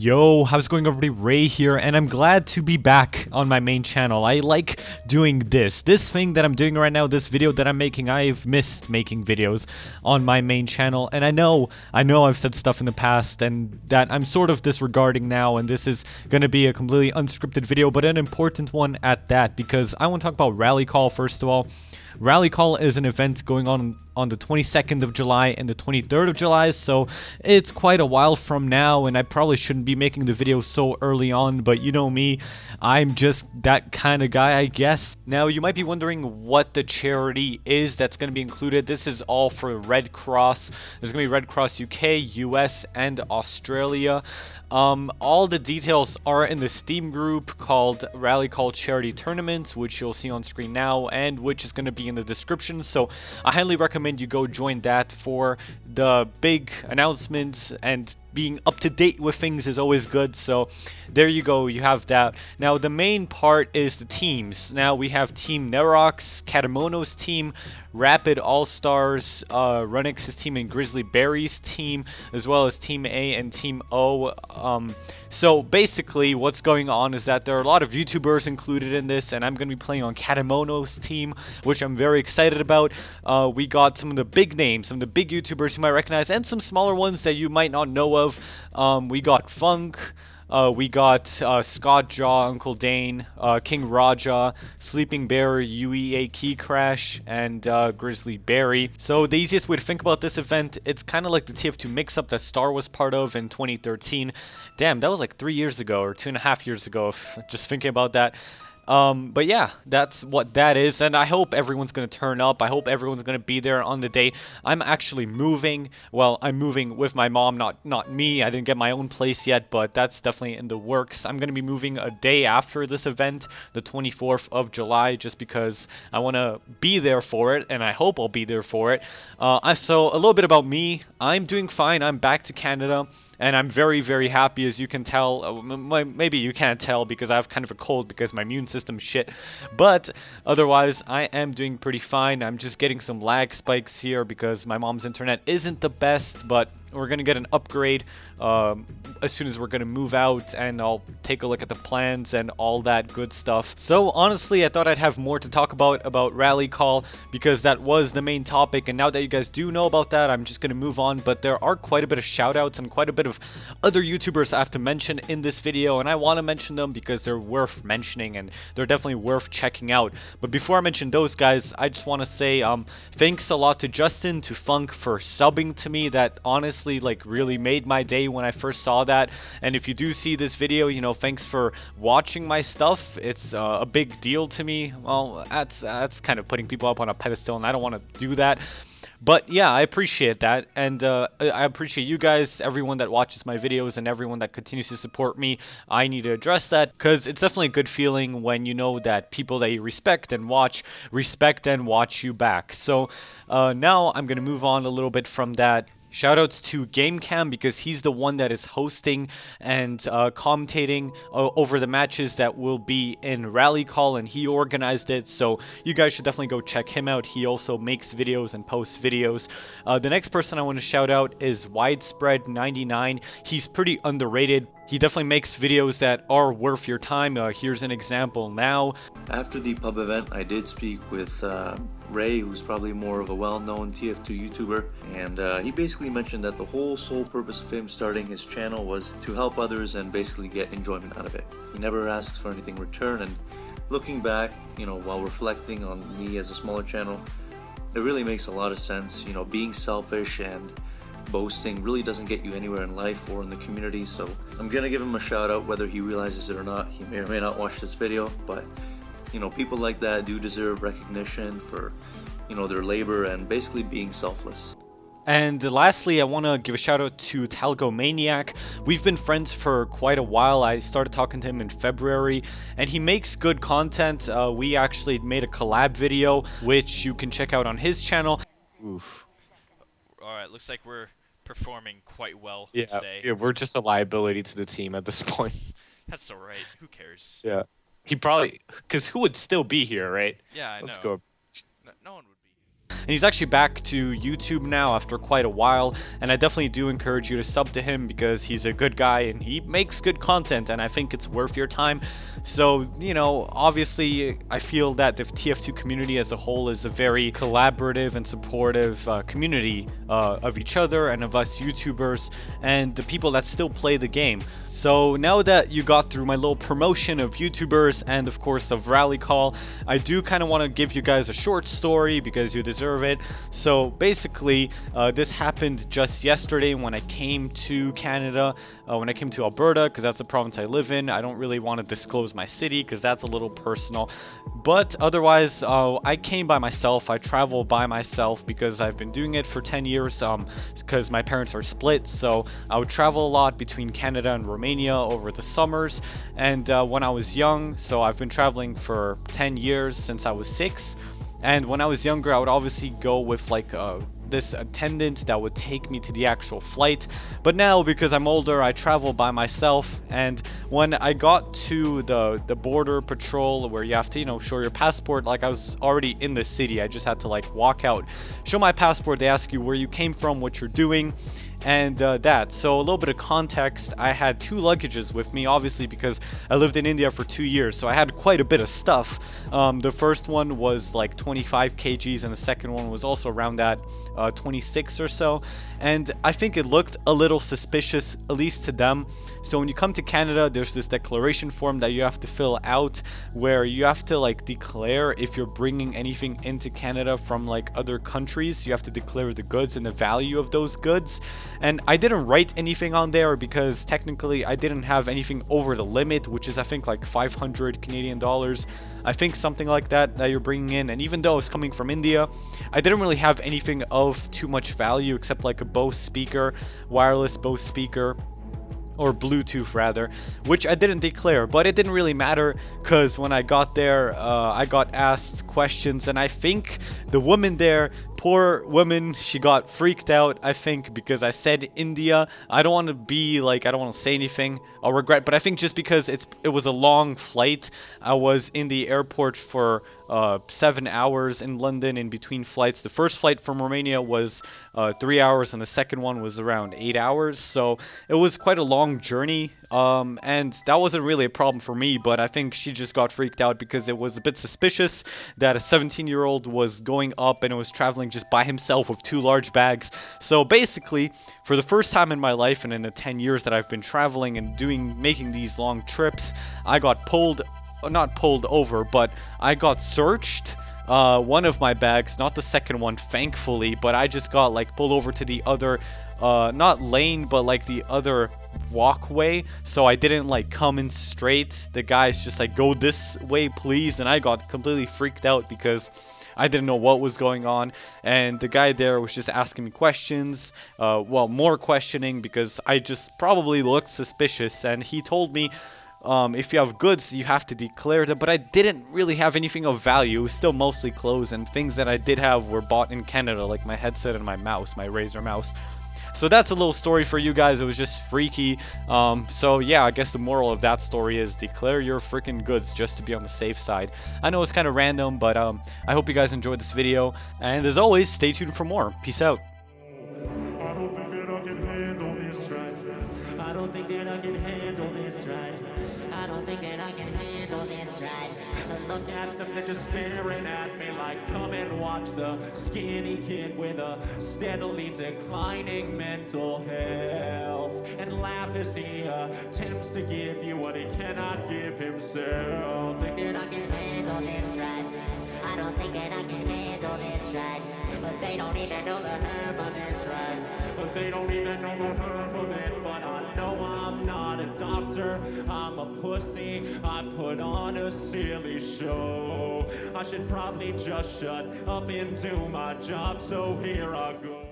Yo, how's it going everybody? Ray here, and I'm glad to be back on my main channel. I like doing this thing that I'm doing right now, this video that I'm making. I've missed making videos on my main channel, and I know I've said stuff in the past and that I'm sort of disregarding now, and this is gonna be a completely unscripted video, but an important one at that, because I want to talk about Rally Call first of all. Rally Call is an event going on the 22nd of July and the 23rd of July, so it's quite a while from now, and I probably shouldn't be making the video so early on, but you know me, I'm just that kind of guy, I guess. Now, you might be wondering what the charity is that's going to be included. This is all for Red Cross. There's going to be Red Cross UK, US, and Australia. All the details are in the Steam group called Rally Call Charity Tournament, which you'll see on screen now, and which is going to be in the description, so I highly recommend you go join that for the big announcements, and being up to date with things is always good. So there you go, you have that. Now the main part is the teams. Now we have Team Nerox, Katamono's team, Rapid All-Stars, Runix's team, and Grizzly Berry's team, as well as Team A and Team O. So basically what's going on is that there are a lot of YouTubers included in this, and I'm going to be playing on Katamono's team, which I'm very excited about. We got some of the big names, some of the big YouTubers you might recognize, and some smaller ones that you might not know of. We got Funk, we got Scott Jaw, Uncle Dane, King Raja, Sleeping Bear, UEA Key Crash, and Grizzly Berry. So the easiest way to think about this event, it's kind of like the TF2 mix-up that Star was part of in 2013. Damn, that was like 3 years ago, or 2.5 years ago, just thinking about that. But yeah, that's what that is, and I hope everyone's gonna turn up. I hope everyone's gonna be there on the day. I'm actually moving. Well, I'm moving with my mom, not me. I didn't get my own place yet, but that's definitely in the works. I'm gonna be moving a day after this event, the 24th of July, just because I want to be there for it, and I hope I'll be there for it. So a little bit about me. I'm doing fine. I'm back to Canada. And I'm very, very happy, as you can tell. Maybe you can't tell because I have kind of a cold because my immune system's shit. But otherwise, I am doing pretty fine. I'm just getting some lag spikes here because my mom's internet isn't the best, but we're going to get an upgrade as soon as we're going to move out, and I'll take a look at the plans and all that good stuff. So honestly, I thought I'd have more to talk about Rally Call, because that was the main topic, and now that you guys do know about that, I'm just going to move on. But there are quite a bit of shoutouts and quite a bit of other YouTubers I have to mention in this video, and I want to mention them because they're worth mentioning and they're definitely worth checking out. But before I mention those guys, I just want to say thanks a lot to Justin, to Funk, for subbing to me. That honestly like really made my day when I first saw that. And if you do see this video, you know, thanks for watching my stuff. It's a big deal to me. Well, that's kind of putting people up on a pedestal, and I don't want to do that. But yeah, I appreciate that, and I appreciate you guys, everyone that watches my videos, and everyone that continues to support me. I need to address that, because it's definitely a good feeling when you know that people that you respect and watch you back. So now I'm going to move on a little bit from that. Shoutouts to GameCam, because he's the one that is hosting and commentating over the matches that will be in Rally Call, and he organized it, so you guys should definitely go check him out. He also makes videos and posts videos. The next person I want to shout out is Widespread99. He's pretty underrated. He definitely makes videos that are worth your time. Here's an example now. After the pub event, I did speak with Ray, who's probably more of a well-known TF2 YouTuber, and he basically mentioned that the whole sole purpose of him starting his channel was to help others and basically get enjoyment out of it. He never asks for anything in return, and looking back, you know, while reflecting on me as a smaller channel, it really makes a lot of sense. You know, being selfish and boasting really doesn't get you anywhere in life or in the community, so I'm gonna give him a shout out whether he realizes it or not. He may or may not watch this video, but you know, people like that do deserve recognition for, you know, their labor and basically being selfless. And lastly, I want to give a shout out to Telco Maniac. We've been friends for quite a while. I started talking to him in February, and he makes good content. We actually made a collab video, which you can check out on his channel. Oof. Alright, looks like we're performing quite well Yeah, today. we're just a liability to the team at this point. That's alright, who cares? Yeah. He probably, because who would still be here, right? Yeah, I Let's know. go. No one would be. And he's actually back to YouTube now after quite a while, and I definitely do encourage you to sub to him because he's a good guy and he makes good content, and I think it's worth your time. So, you know, obviously I feel that the TF2 community as a whole is a very collaborative and supportive community of each other and of us YouTubers and the people that still play the game. So now that you got through my little promotion of YouTubers and of course of Rally Call, I do kind of want to give you guys a short story because you deserve it. So basically, this happened just yesterday when I came to Canada, when I came to Alberta, because that's the province I live in. I don't really want to disclose my city because that's a little personal. But otherwise, I came by myself. I travel by myself because I've been doing it for 10 years because my parents are split. So I would travel a lot between Canada and Romania over the summers. And when I was young, so I've been traveling for 10 years since I was 6. And when I was younger, I would obviously go with like this attendant that would take me to the actual flight. But now, because I'm older, I travel by myself. And when I got to the border patrol where you have to, you know, show your passport, like I was already in the city. I just had to like walk out, show my passport. They ask you where you came from, what you're doing, and that. So a little bit of context, I had 2 luggages with me, obviously because I lived in India for 2 years, so I had quite a bit of stuff. The first one was like 25 kgs and the second one was also around that 26 or so, and I think it looked a little suspicious, at least to them. So when you come to Canada, there's this declaration form that you have to fill out where you have to like declare if you're bringing anything into Canada from like other countries. You have to declare the goods and the value of those goods. And I didn't write anything on there because technically I didn't have anything over the limit, which is I think like 500 Canadian dollars. I think something like that you're bringing in. And even though it's coming from India, I didn't really have anything of too much value except like a Bose speaker, wireless Bose speaker, or Bluetooth rather, which I didn't declare. But it didn't really matter because when I got there, I got asked questions, and I think the woman there, poor woman, she got freaked out, I think, because I said India. I don't want to be like, I don't want to say anything I'll regret, but I think just because it was a long flight. I was in the airport for 7 hours in London in between flights. The first flight from Romania was 3 hours and the second one was around 8 hours, so it was quite a long journey, and that wasn't really a problem for me, but I think she just got freaked out because it was a bit suspicious that a 17-year-old was going up and was traveling just by himself with 2 large bags. So basically, for the first time in my life and in the 10 years that I've been traveling and making these long trips, I got not pulled over, but I got searched. One of my bags, not the second one, thankfully, but I just got like pulled over to the other, not lane, but like the other walkway, so I didn't like come in straight. The guy's just like, go this way please, and I got completely freaked out because I didn't know what was going on, and the guy there was just asking me questions, well, more questioning because I just probably looked suspicious, and he told me if you have goods, you have to declare them, but I didn't really have anything of value. It was still mostly clothes, and things that I did have were bought in Canada, like my headset and my mouse, my Razer mouse. So that's a little story for you guys. It was just freaky. So yeah, I guess the moral of that story is declare your freaking goods just to be on the safe side. I know it's kind of random, but I hope you guys enjoyed this video, and as always, stay tuned for more. Peace out. I don't think that I can handle this right. I don't think that I can handle this right. To look at them, they're just staring at me like, come and watch the skinny kid with a steadily declining mental health, and laugh as he attempts to give you what he cannot give himself. Think that I can handle this right. I don't think that I can handle this right. But they don't even know the herb of this right. But they don't even know the herb of it. But I know I'm not a doctor, I'm a pussy. I put on a silly show. I should probably just shut up and do my job, so here I go.